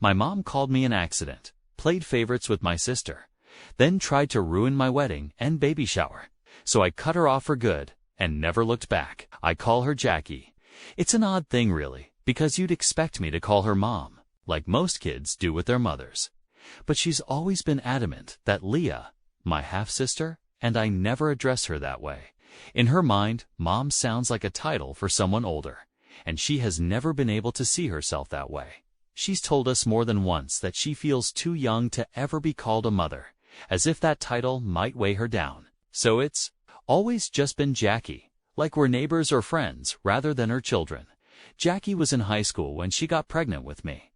My mom called me an accident, played favorites with my sister, then tried to ruin my wedding and baby shower. So I cut her off for good and never looked back. I call her Jackie. It's an odd thing really, because you'd expect me to call her Mom, like most kids do with their mothers. But she's always been adamant that Leah, my half-sister, and I never address her that way. In her mind, Mom sounds like a title for someone older, and she has never been able to see herself that way. She's told us more than once that she feels too young to ever be called a mother, as if that title might weigh her down. So it's always just been Jackie, like we're neighbors or friends rather than her children. Jackie was in high school when she got pregnant with me.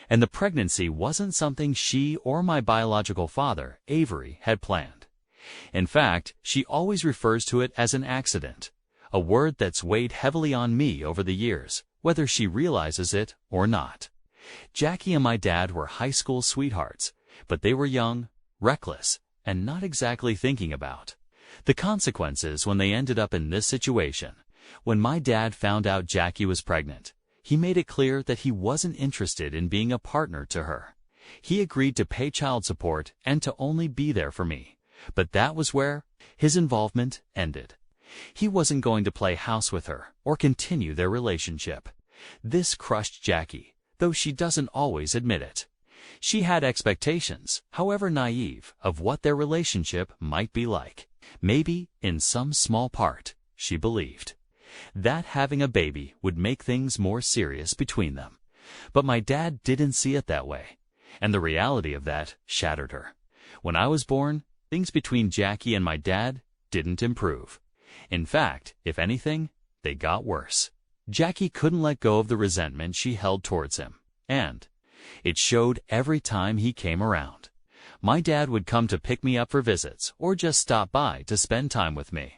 And the pregnancy wasn't something she or my biological father, Avery, had planned. In fact, she always refers to it as an accident, a word that's weighed heavily on me over the years, whether she realizes it or not. Jackie and my dad were high school sweethearts, but they were young, reckless, and not exactly thinking about the consequences when they ended up in this situation. When my dad found out Jackie was pregnant, he made it clear that he wasn't interested in being a partner to her. He agreed to pay child support and to only be there for me, but that was where his involvement ended. He wasn't going to play house with her or continue their relationship. This crushed Jackie, though she doesn't always admit it. She had expectations, however naive, of what their relationship might be like. Maybe, in some small part, she believed that having a baby would make things more serious between them. But my dad didn't see it that way, and the reality of that shattered her. When I was born, things between Jackie and my dad didn't improve. In fact, if anything, they got worse. Jackie couldn't let go of the resentment she held towards him, and it showed every time he came around. My dad would come to pick me up for visits or just stop by to spend time with me.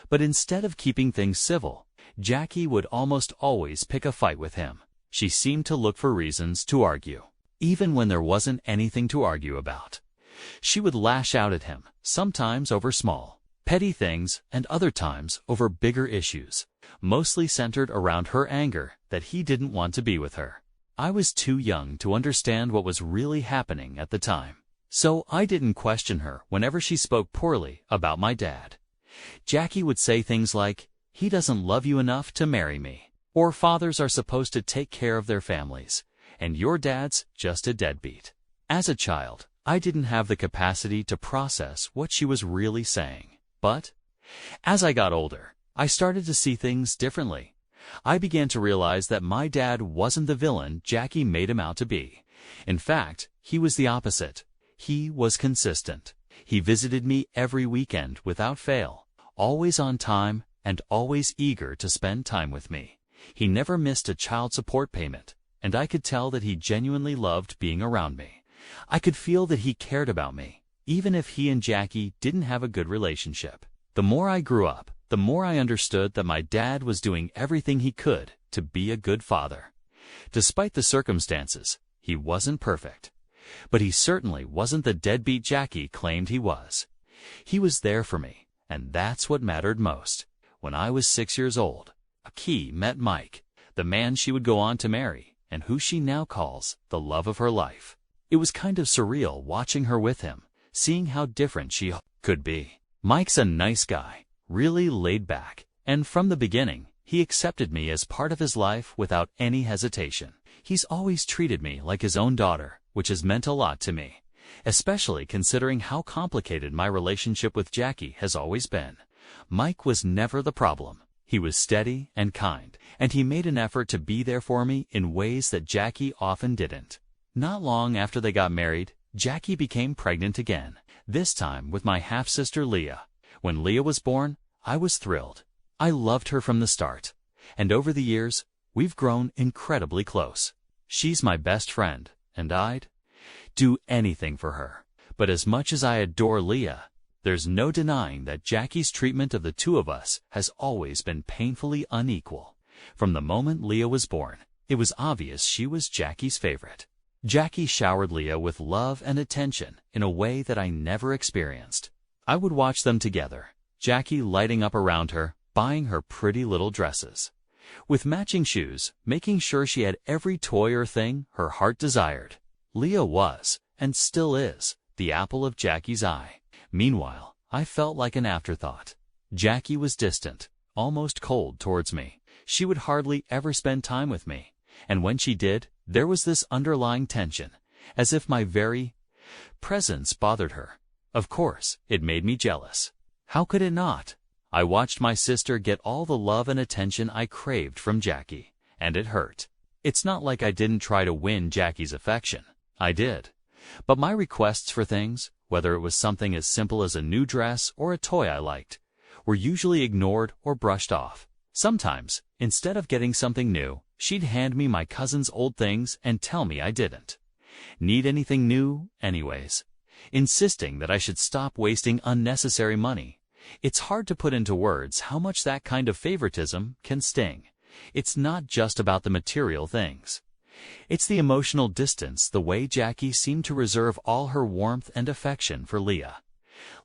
But instead of keeping things civil, Jackie would almost always pick a fight with him. She seemed to look for reasons to argue, even when there wasn't anything to argue about. She would lash out at him, sometimes over small, petty things and other times over bigger issues, mostly centered around her anger that he didn't want to be with her. I was too young to understand what was really happening at the time, so I didn't question her whenever she spoke poorly about my dad. Jackie would say things like, "He doesn't love you enough to marry me," or "Fathers are supposed to take care of their families, and your dad's just a deadbeat." As a child, I didn't have the capacity to process what she was really saying. But as I got older, I started to see things differently. I began to realize that my dad wasn't the villain Jackie made him out to be. In fact, he was the opposite. He was consistent. He visited me every weekend without fail, always on time and always eager to spend time with me. He never missed a child support payment, and I could tell that he genuinely loved being around me. I could feel that he cared about me, even if he and Jackie didn't have a good relationship. The more I grew up, the more I understood that my dad was doing everything he could to be a good father. Despite the circumstances, he wasn't perfect. But he certainly wasn't the deadbeat Jackie claimed he was. He was there for me, and that's what mattered most. When I was 6 years old, Aki met Mike, the man she would go on to marry, and who she now calls the love of her life. It was kind of surreal watching her with him, seeing how different she could be. Mike's a nice guy, really laid back, and from the beginning, he accepted me as part of his life without any hesitation. He's always treated me like his own daughter, which has meant a lot to me, especially considering how complicated my relationship with Jackie has always been. Mike was never the problem. He was steady and kind, and he made an effort to be there for me in ways that Jackie often didn't. Not long after they got married, Jackie became pregnant again, this time with my half-sister Leah. When Leah was born, I was thrilled. I loved her from the start, and over the years, we've grown incredibly close. She's my best friend, and I'd do anything for her. But as much as I adore Leah, there's no denying that Jackie's treatment of the two of us has always been painfully unequal. From the moment Leah was born, it was obvious she was Jackie's favorite. Jackie showered Leah with love and attention in a way that I never experienced. I would watch them together, Jackie lighting up around her, buying her pretty little dresses. with matching shoes, making sure she had every toy or thing her heart desired. Leah was, and still is, the apple of Jackie's eye. Meanwhile, I felt like an afterthought. Jackie was distant, almost cold towards me. She would hardly ever spend time with me, and when she did, there was this underlying tension, as if my very presence bothered her. Of course, it made me jealous. How could it not? I watched my sister get all the love and attention I craved from Jackie, and it hurt. It's not like I didn't try to win Jackie's affection. I did. But my requests for things, whether it was something as simple as a new dress or a toy I liked, were usually ignored or brushed off. Sometimes, instead of getting something new, she'd hand me my cousin's old things and tell me I didn't need anything new anyways, insisting that I should stop wasting unnecessary money. It's hard to put into words how much that kind of favoritism can sting. It's not just about the material things. It's the emotional distance, the way Jackie seemed to reserve all her warmth and affection for Leah,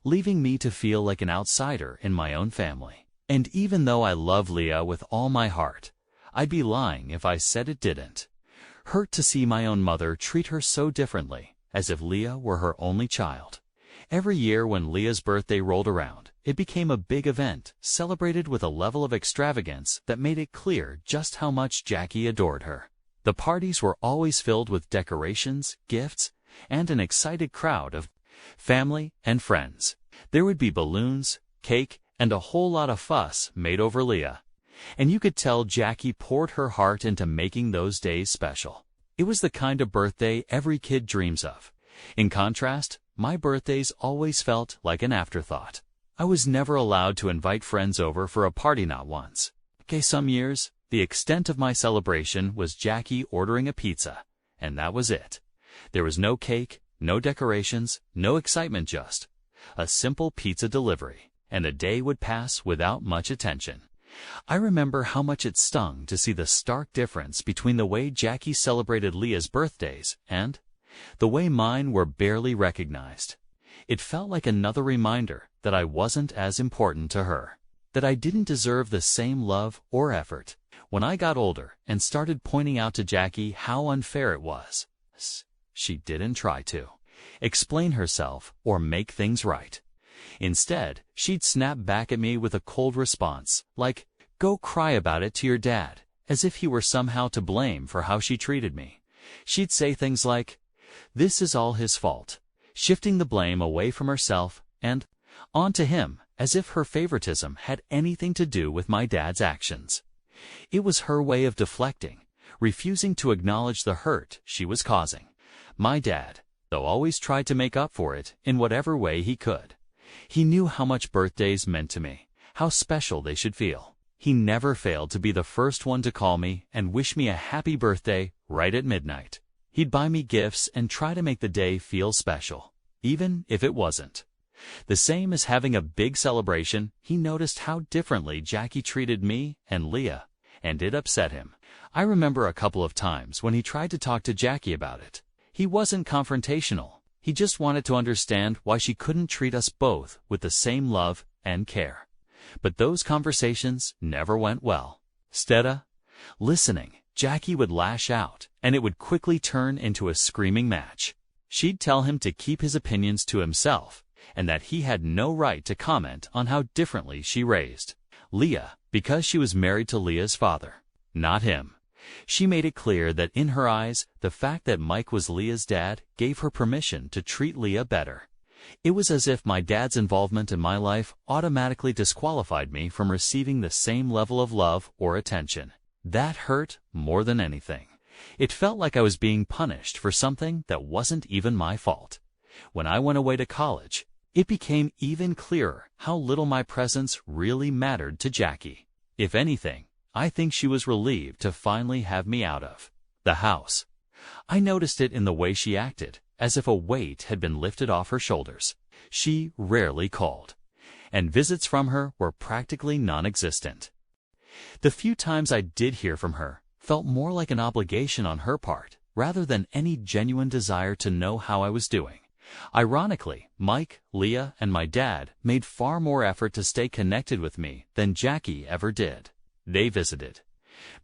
leaving me to feel like an outsider in my own family. And even though I love Leah with all my heart, I'd be lying if I said it didn't hurt to see my own mother treat her so differently, as if Leah were her only child. Every year when Leah's birthday rolled around, it became a big event, celebrated with a level of extravagance that made it clear just how much Jackie adored her. The parties were always filled with decorations, gifts, and an excited crowd of family and friends. There would be balloons, cake, and a whole lot of fuss made over Leah, and you could tell Jackie poured her heart into making those days special. It was the kind of birthday every kid dreams of. In contrast, my birthdays always felt like an afterthought. I was never allowed to invite friends over for a party, not once. Some years, the extent of my celebration was Jackie ordering a pizza, and that was it. There was no cake, no decorations, no excitement, just a simple pizza delivery, and a day would pass without much attention. I remember how much it stung to see the stark difference between the way Jackie celebrated Leah's birthdays and the way mine were barely recognized. It felt like another reminder that I wasn't as important to her, that I didn't deserve the same love or effort. When I got older and started pointing out to Jackie how unfair it was, she didn't try to explain herself or make things right. Instead, she'd snap back at me with a cold response, like, "Go cry about it to your dad," as if he were somehow to blame for how she treated me. She'd say things like, "This is all his fault," shifting the blame away from herself and onto him, as if her favoritism had anything to do with my dad's actions. It was her way of deflecting, refusing to acknowledge the hurt she was causing. My dad, though, always tried to make up for it in whatever way he could. He knew how much birthdays meant to me, how special they should feel. He never failed to be the first one to call me and wish me a happy birthday right at midnight. He'd buy me gifts and try to make the day feel special, even if it wasn't. The same as having a big celebration, he noticed how differently Jackie treated me and Leah, and it upset him. I remember a couple of times when he tried to talk to Jackie about it. He wasn't confrontational. He just wanted to understand why she couldn't treat us both with the same love and care. But those conversations never went well. Instead of listening, Jackie would lash out, and it would quickly turn into a screaming match. She'd tell him to keep his opinions to himself, and that he had no right to comment on how differently she raised Leah, because she was married to Leah's father, not him. She made it clear that in her eyes, the fact that Mike was Leah's dad gave her permission to treat Leah better. It was as if my dad's involvement in my life automatically disqualified me from receiving the same level of love or attention. That hurt more than anything. It felt like I was being punished for something that wasn't even my fault. When I went away to college, it became even clearer how little my presence really mattered to Jackie. If anything, I think she was relieved to finally have me out of the house. I noticed it in the way she acted, as if a weight had been lifted off her shoulders. She rarely called, and visits from her were practically non-existent. The few times I did hear from her felt more like an obligation on her part, rather than any genuine desire to know how I was doing. Ironically, Mike, Leah, and my dad made far more effort to stay connected with me than Jackie ever did. They visited,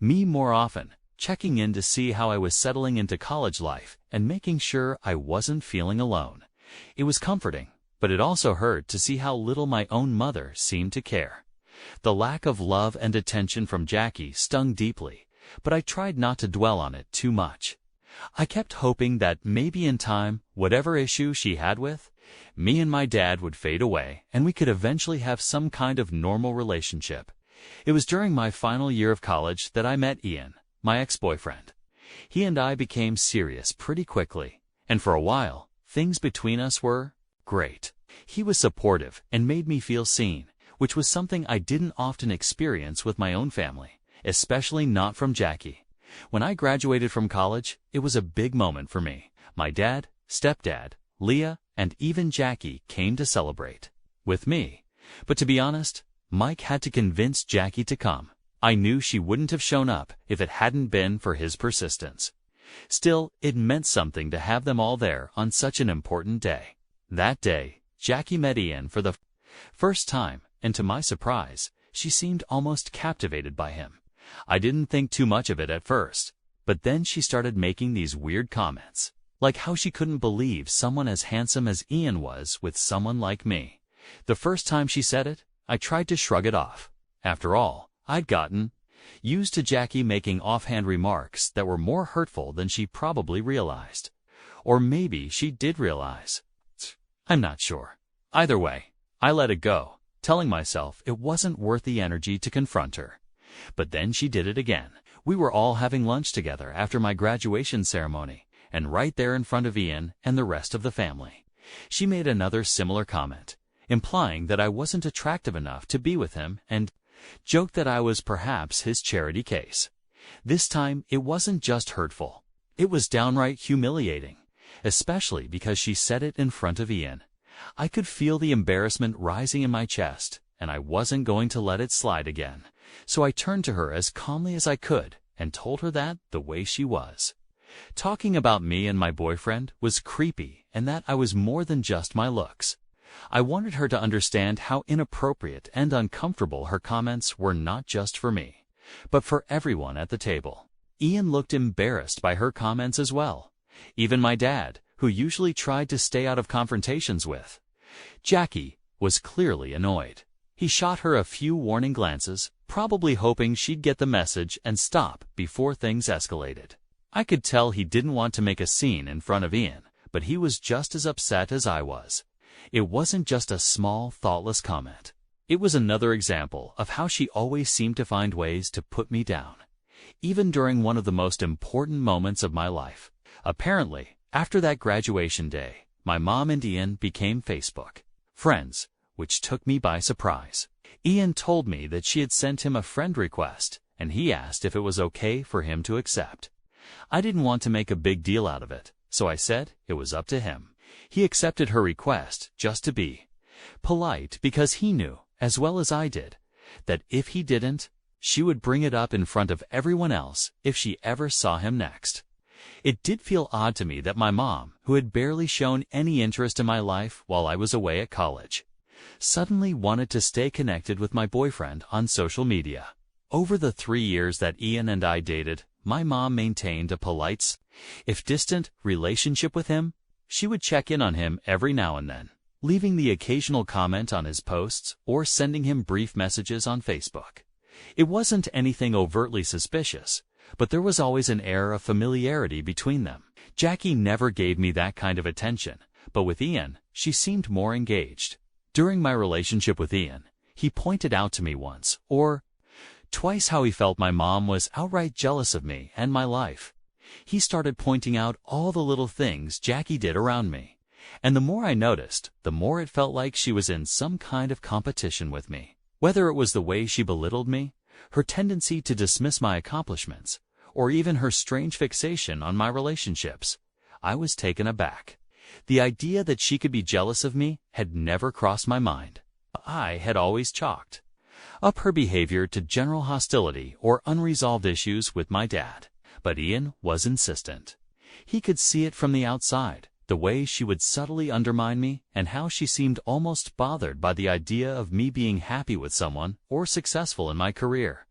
Me more often, checking in to see how I was settling into college life and making sure I wasn't feeling alone. It was comforting, but it also hurt to see how little my own mother seemed to care. The lack of love and attention from Jackie stung deeply, but I tried not to dwell on it too much. I kept hoping that maybe in time, whatever issue she had with me and my dad would fade away and we could eventually have some kind of normal relationship. It was during my final year of college that I met Ian, my ex-boyfriend. He and I became serious pretty quickly, and for a while, things between us were great. He was supportive and made me feel seen, which was something I didn't often experience with my own family, especially not from Jackie. When I graduated from college, it was a big moment for me. My dad, stepdad, Leah, and even Jackie came to celebrate with me. But to be honest, Mike had to convince Jackie to come. I knew she wouldn't have shown up if it hadn't been for his persistence. Still, it meant something to have them all there on such an important day. That day, Jackie met Ian for the first time, and to my surprise, she seemed almost captivated by him. I didn't think too much of it at first, but then she started making these weird comments, like how she couldn't believe someone as handsome as Ian was with someone like me. The first time she said it, I tried to shrug it off. After all, I'd gotten used to Jackie making offhand remarks that were more hurtful than she probably realized. Or maybe she did realize. I'm not sure. Either way, I let it go, telling myself it wasn't worth the energy to confront her. But then she did it again. We were all having lunch together after my graduation ceremony, and right there in front of Ian and the rest of the family, she made another similar comment, implying that I wasn't attractive enough to be with him and joked that I was perhaps his charity case. This time, it wasn't just hurtful. It was downright humiliating, especially because she said it in front of Ian. I could feel the embarrassment rising in my chest, and I wasn't going to let it slide again. So I turned to her as calmly as I could and told her that the way she was. Talking about me and my boyfriend was creepy and that I was more than just my looks. I wanted her to understand how inappropriate and uncomfortable her comments were, not just for me, but for everyone at the table. Ian looked embarrassed by her comments as well. Even my dad, who usually tried to stay out of confrontations with Jackie, was clearly annoyed. He shot her a few warning glances, probably hoping she'd get the message and stop before things escalated. I could tell he didn't want to make a scene in front of Ian, but he was just as upset as I was. It wasn't just a small, thoughtless comment. It was another example of how she always seemed to find ways to put me down, even during one of the most important moments of my life. Apparently, after that graduation day, my mom and Ian became Facebook friends, which took me by surprise. Ian told me that she had sent him a friend request, and he asked if it was okay for him to accept. I didn't want to make a big deal out of it, so I said it was up to him. He accepted her request just to be polite because he knew, as well as I did, that if he didn't, she would bring it up in front of everyone else if she ever saw him next. It did feel odd to me that my mom, who had barely shown any interest in my life while I was away at college, suddenly wanted to stay connected with my boyfriend on social media. Over the 3 years that Ian and I dated, my mom maintained a polite, if distant, relationship with him. She would check in on him every now and then, leaving the occasional comment on his posts or sending him brief messages on Facebook. It wasn't anything overtly suspicious, but there was always an air of familiarity between them. Jackie never gave me that kind of attention, but with Ian, she seemed more engaged. During my relationship with Ian, he pointed out to me once or twice how he felt my mom was outright jealous of me and my life. He started pointing out all the little things Jackie did around me, and the more I noticed, the more it felt like she was in some kind of competition with me. Whether it was the way she belittled me, her tendency to dismiss my accomplishments, or even her strange fixation on my relationships, I was taken aback. The idea that she could be jealous of me had never crossed my mind. I had always chalked up her behavior to general hostility or unresolved issues with my dad. But Ian was insistent. He could see it from the outside, the way she would subtly undermine me and how she seemed almost bothered by the idea of me being happy with someone or successful in my career.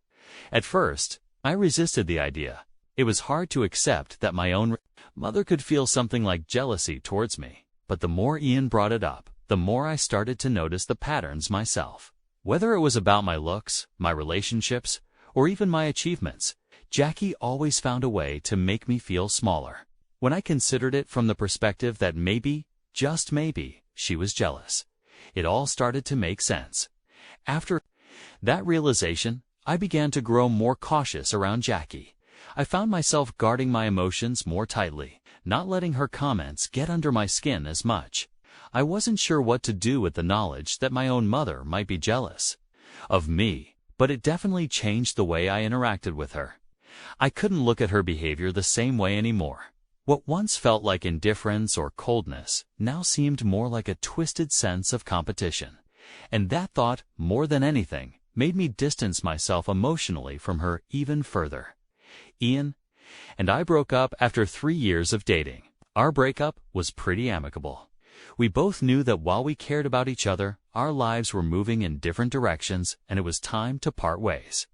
At first, I resisted the idea. It was hard to accept that my own mother could feel something like jealousy towards me, but the more Ian brought it up, the more I started to notice the patterns myself. Whether it was about my looks, my relationships, or even my achievements, Jackie always found a way to make me feel smaller. When I considered it from the perspective that maybe, just maybe, she was jealous, it all started to make sense. After that realization, I began to grow more cautious around Jackie. I found myself guarding my emotions more tightly, not letting her comments get under my skin as much. I wasn't sure what to do with the knowledge that my own mother might be jealous of me, but it definitely changed the way I interacted with her. I couldn't look at her behavior the same way anymore. What once felt like indifference or coldness now seemed more like a twisted sense of competition. And that thought, more than anything, made me distance myself emotionally from her even further. Ian and I broke up after 3 years of dating. Our breakup was pretty amicable. We both knew that while we cared about each other, our lives were moving in different directions and it was time to part ways.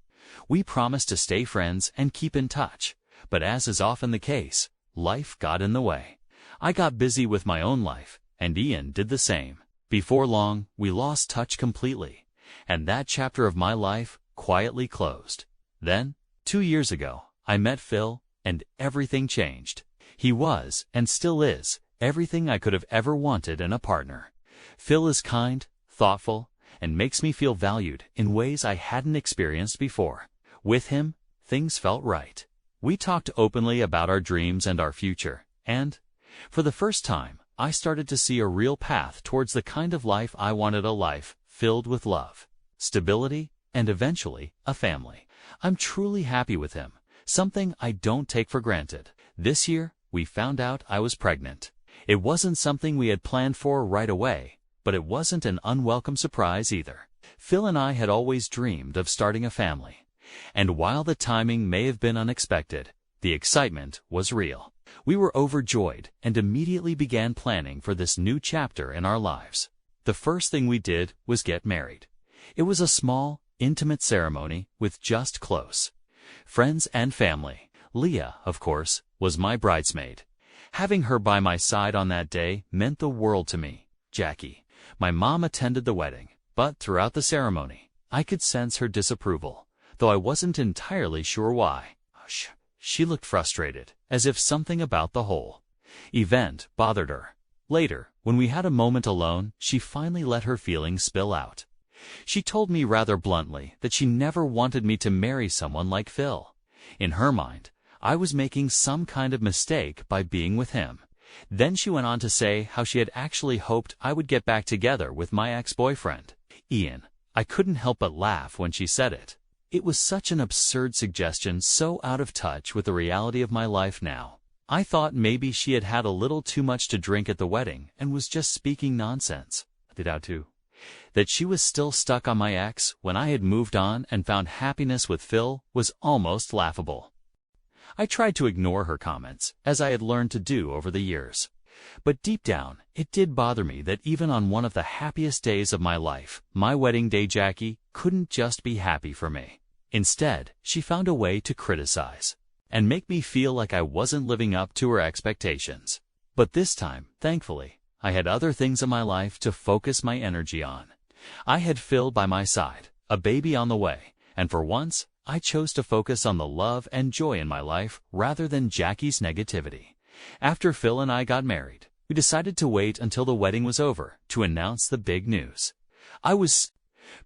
We promised to stay friends and keep in touch, but as is often the case, life got in the way. I got busy with my own life, and Ian did the same. Before long, we lost touch completely, and that chapter of my life quietly closed. Then, 2 years ago, I met Phil, and everything changed. He was, and still is, everything I could have ever wanted in a partner. Phil is kind, thoughtful, and makes me feel valued in ways I hadn't experienced before. With him, things felt right. We talked openly about our dreams and our future, and, for the first time, I started to see a real path towards the kind of life I wanted, a life filled with love, stability, and eventually, a family. I'm truly happy with him, something I don't take for granted. This year, we found out I was pregnant. It wasn't something we had planned for right away, but it wasn't an unwelcome surprise either. Phil and I had always dreamed of starting a family, and while the timing may have been unexpected, the excitement was real. We were overjoyed and immediately began planning for this new chapter in our lives. The first thing we did was get married. It was a small, intimate ceremony with just close friends and family. Leah, of course, was my bridesmaid. Having her by my side on that day meant the world to me. Jackie, my mom, attended the wedding, but throughout the ceremony, I could sense her disapproval, though I wasn't entirely sure why. She looked frustrated, as if something about the whole event bothered her. Later, when we had a moment alone, she finally let her feelings spill out. She told me rather bluntly that she never wanted me to marry someone like Phil. In her mind, I was making some kind of mistake by being with him. Then she went on to say how she had actually hoped I would get back together with my ex-boyfriend, Ian. I couldn't help but laugh when she said it. It was such an absurd suggestion, so out of touch with the reality of my life now. I thought maybe she had had a little too much to drink at the wedding and was just speaking nonsense. That she was still stuck on my ex when I had moved on and found happiness with Phil was almost laughable. I tried to ignore her comments, as I had learned to do over the years. But deep down, it did bother me that even on one of the happiest days of my life, my wedding day, Jackie couldn't just be happy for me. Instead, she found a way to criticize and make me feel like I wasn't living up to her expectations. But this time, thankfully, I had other things in my life to focus my energy on. I had Phil by my side, a baby on the way, and for once, I chose to focus on the love and joy in my life rather than Jackie's negativity. After Phil and I got married, we decided to wait until the wedding was over to announce the big news. I was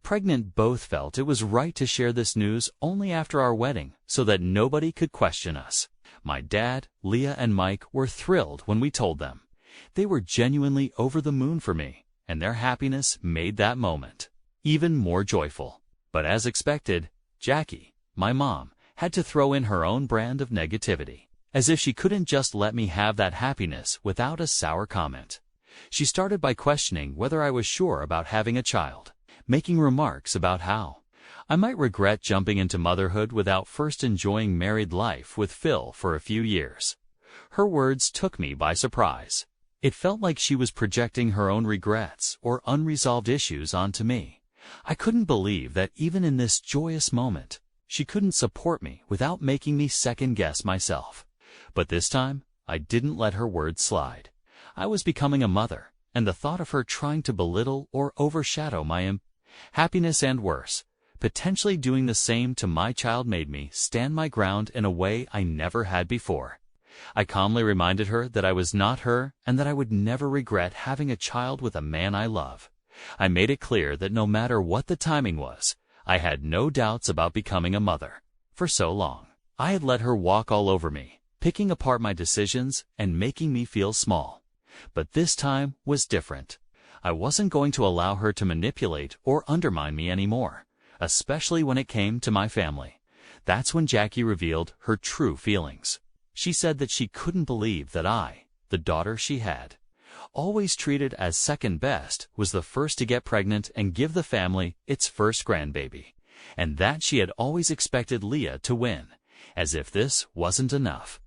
pregnant. Both felt it was right to share this news only after our wedding so that nobody could question us. My dad, Leah, and Mike were thrilled when we told them. They were genuinely over the moon for me, and their happiness made that moment even more joyful. But as expected, Jackie, my mom, had to throw in her own brand of negativity, as if she couldn't just let me have that happiness without a sour comment. She started by questioning whether I was sure about having a child, making remarks about how I might regret jumping into motherhood without first enjoying married life with Phil for a few years. Her words took me by surprise. It felt like she was projecting her own regrets or unresolved issues onto me. I couldn't believe that even in this joyous moment, she couldn't support me without making me second-guess myself. But this time, I didn't let her words slide. I was becoming a mother, and the thought of her trying to belittle or overshadow my happiness and worse, potentially doing the same to my child, made me stand my ground in a way I never had before. I calmly reminded her that I was not her and that I would never regret having a child with a man I love. I made it clear that no matter what the timing was, I had no doubts about becoming a mother. For so long, I had let her walk all over me, picking apart my decisions and making me feel small. But this time was different. I wasn't going to allow her to manipulate or undermine me anymore, especially when it came to my family. That's when Jackie revealed her true feelings. She said that she couldn't believe that I, the daughter she had, always treated as second best, was the first to get pregnant and give the family its first grandbaby, and that she had always expected Leah to win, as if this wasn't enough.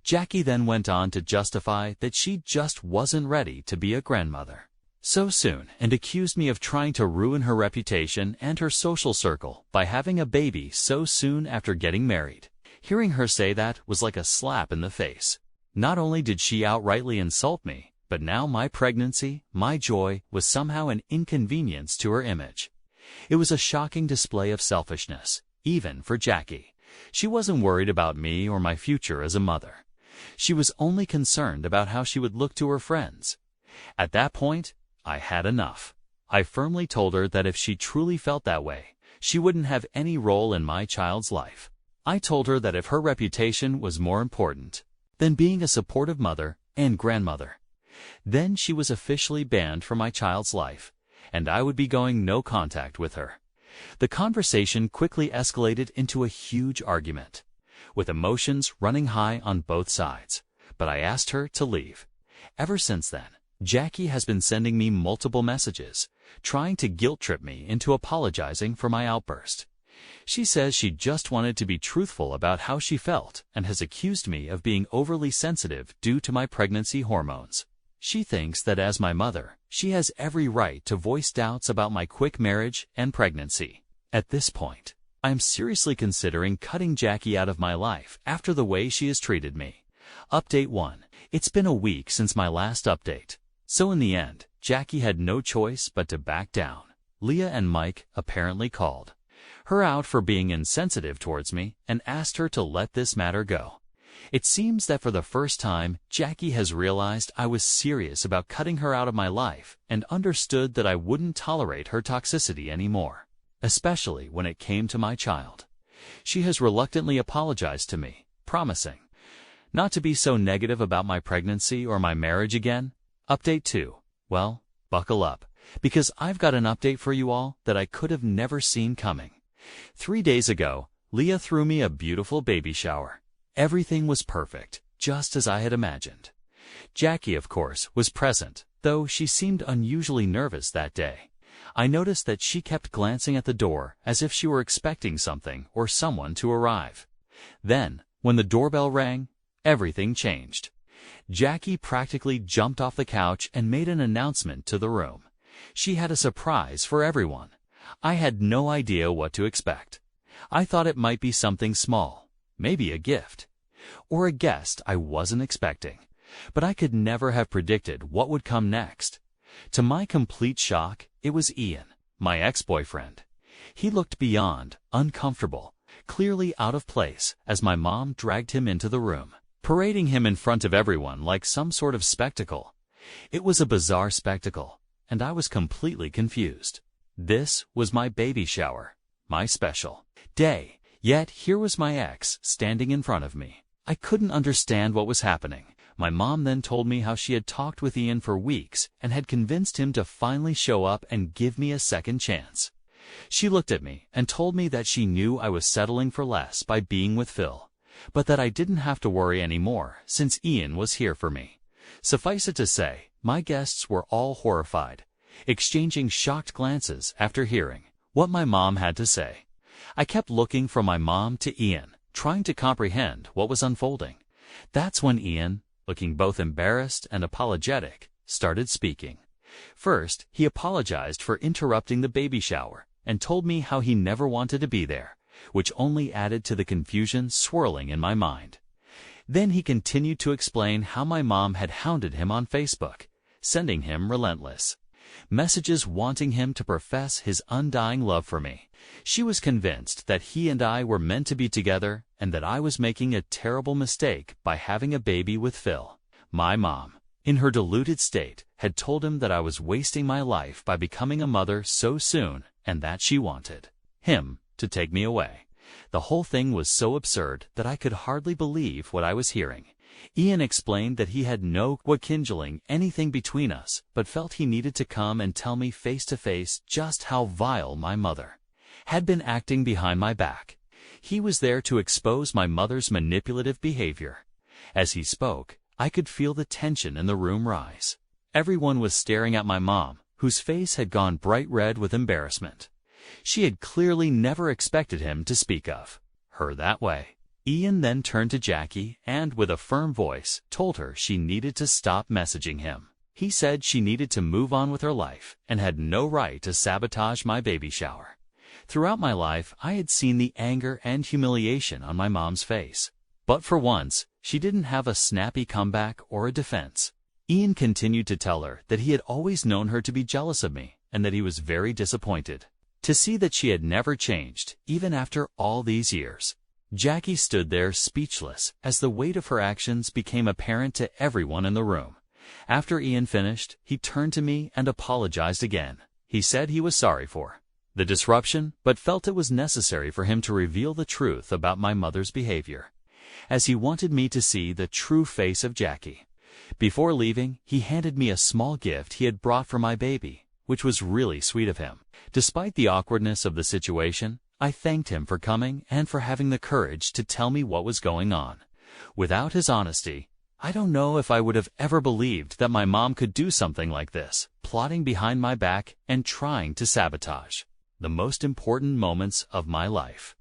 Jackie then went on to justify that she just wasn't ready to be a grandmother so soon, and accused me of trying to ruin her reputation and her social circle by having a baby so soon after getting married. Hearing her say that was like a slap in the face. Not only did she outrightly insult me, but now my pregnancy, my joy, was somehow an inconvenience to her image. It was a shocking display of selfishness, even for Jackie. She wasn't worried about me or my future as a mother. She was only concerned about how she would look to her friends. At that point, I had enough. I firmly told her that if she truly felt that way, she wouldn't have any role in my child's life. I told her that if her reputation was more important than being a supportive mother and grandmother, then she was officially banned from my child's life, and I would be going no contact with her. The conversation quickly escalated into a huge argument, with emotions running high on both sides, but I asked her to leave. Ever since then, Jackie has been sending me multiple messages, trying to guilt-trip me into apologizing for my outburst. She says she just wanted to be truthful about how she felt and has accused me of being overly sensitive due to my pregnancy hormones. She thinks that as my mother, she has every right to voice doubts about my quick marriage and pregnancy. At this point, I'm seriously considering cutting Jackie out of my life after the way she has treated me. Update 1. It's been a week since my last update. So in the end, Jackie had no choice but to back down. Leah and Mike apparently called her out for being insensitive towards me and asked her to let this matter go. It seems that for the first time, Jackie has realized I was serious about cutting her out of my life and understood that I wouldn't tolerate her toxicity anymore, especially when it came to my child. She has reluctantly apologized to me, promising not to be so negative about my pregnancy or my marriage again. Update 2. Well, buckle up, because I've got an update for you all that I could have never seen coming. 3 days ago, Leah threw me a beautiful baby shower. Everything was perfect, just as I had imagined. Jackie, of course, was present, though she seemed unusually nervous that day. I noticed that she kept glancing at the door as if she were expecting something or someone to arrive. Then, when the doorbell rang, everything changed. Jackie practically jumped off the couch and made an announcement to the room. She had a surprise for everyone. I had no idea what to expect. I thought it might be something small, maybe a gift, or a guest I wasn't expecting. But I could never have predicted what would come next. To my complete shock, it was Ian, my ex-boyfriend. He looked beyond uncomfortable, clearly out of place, as my mom dragged him into the room, parading him in front of everyone like some sort of spectacle. It was a bizarre spectacle, and I was completely confused. This was my baby shower, my special day, yet here was my ex standing in front of me. I couldn't understand what was happening. My mom then told me how she had talked with Ian for weeks and had convinced him to finally show up and give me a second chance. She looked at me and told me that she knew I was settling for less by being with Phil, but that I didn't have to worry anymore since Ian was here for me. Suffice it to say, my guests were all horrified, exchanging shocked glances after hearing what my mom had to say. I kept looking from my mom to Ian, trying to comprehend what was unfolding. That's when Ian, looking both embarrassed and apologetic, started speaking. First, he apologized for interrupting the baby shower and told me how he never wanted to be there, which only added to the confusion swirling in my mind. Then he continued to explain how my mom had hounded him on Facebook, sending him relentless messages wanting him to profess his undying love for me. She was convinced that he and I were meant to be together and that I was making a terrible mistake by having a baby with Phil. My mom, in her deluded state, had told him that I was wasting my life by becoming a mother so soon and that she wanted him to take me away. The whole thing was so absurd that I could hardly believe what I was hearing. Ian explained that he had no kindling anything between us, but felt he needed to come and tell me face to face just how vile my mother had been acting behind my back. He was there to expose my mother's manipulative behavior. As he spoke, I could feel the tension in the room rise. Everyone was staring at my mom, whose face had gone bright red with embarrassment. She had clearly never expected him to speak of her that way. Ian then turned to Jackie and, with a firm voice, told her she needed to stop messaging him. He said she needed to move on with her life and had no right to sabotage my baby shower. Throughout my life, I had seen the anger and humiliation on my mom's face. But for once, she didn't have a snappy comeback or a defense. Ian continued to tell her that he had always known her to be jealous of me and that he was very disappointed to see that she had never changed, even after all these years. Jackie stood there speechless as the weight of her actions became apparent to everyone in the room. After Ian finished, he turned to me and apologized again. He said he was sorry for the disruption, but felt it was necessary for him to reveal the truth about my mother's behavior, as he wanted me to see the true face of Jackie. Before leaving, he handed me a small gift he had brought for my baby, which was really sweet of him. Despite the awkwardness of the situation, I thanked him for coming and for having the courage to tell me what was going on. Without his honesty, I don't know if I would have ever believed that my mom could do something like this, plotting behind my back and trying to sabotage the most important moments of my life.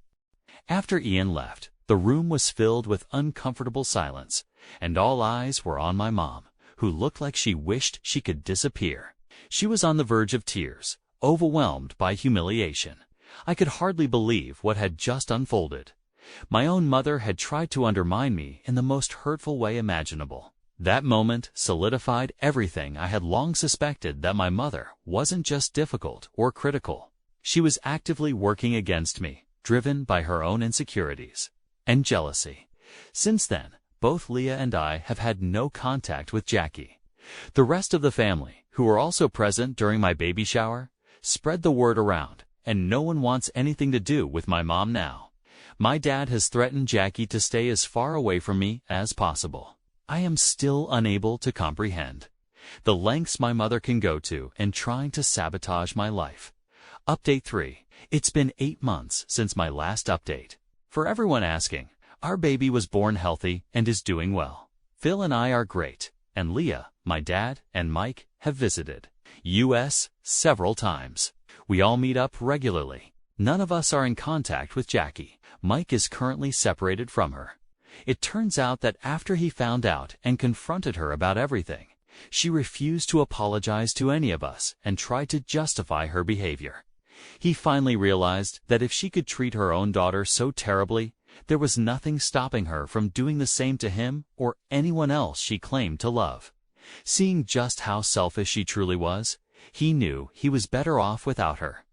After Ian left, the room was filled with uncomfortable silence, and all eyes were on my mom, who looked like she wished she could disappear. She was on the verge of tears, overwhelmed by humiliation. I could hardly believe what had just unfolded. My own mother had tried to undermine me in the most hurtful way imaginable. That moment solidified everything I had long suspected, that my mother wasn't just difficult or critical. She was actively working against me, driven by her own insecurities and jealousy. Since then, both Leah and I have had no contact with Jackie. The rest of the family, who were also present during my baby shower, spread the word around, and no one wants anything to do with my mom now. My dad has threatened Jackie to stay as far away from me as possible. I am still unable to comprehend the lengths my mother can go to in trying to sabotage my life. Update 3. It's been 8 months since my last update. For everyone asking, our baby was born healthy and is doing well. Phil and I are great, and Leah, my dad, and Mike have visited US several times. We all meet up regularly. None of us are in contact with Jackie. Mike is currently separated from her. It turns out that after he found out and confronted her about everything, she refused to apologize to any of us and tried to justify her behavior. He finally realized that if she could treat her own daughter so terribly, there was nothing stopping her from doing the same to him or anyone else she claimed to love. Seeing just how selfish she truly was, he knew he was better off without her.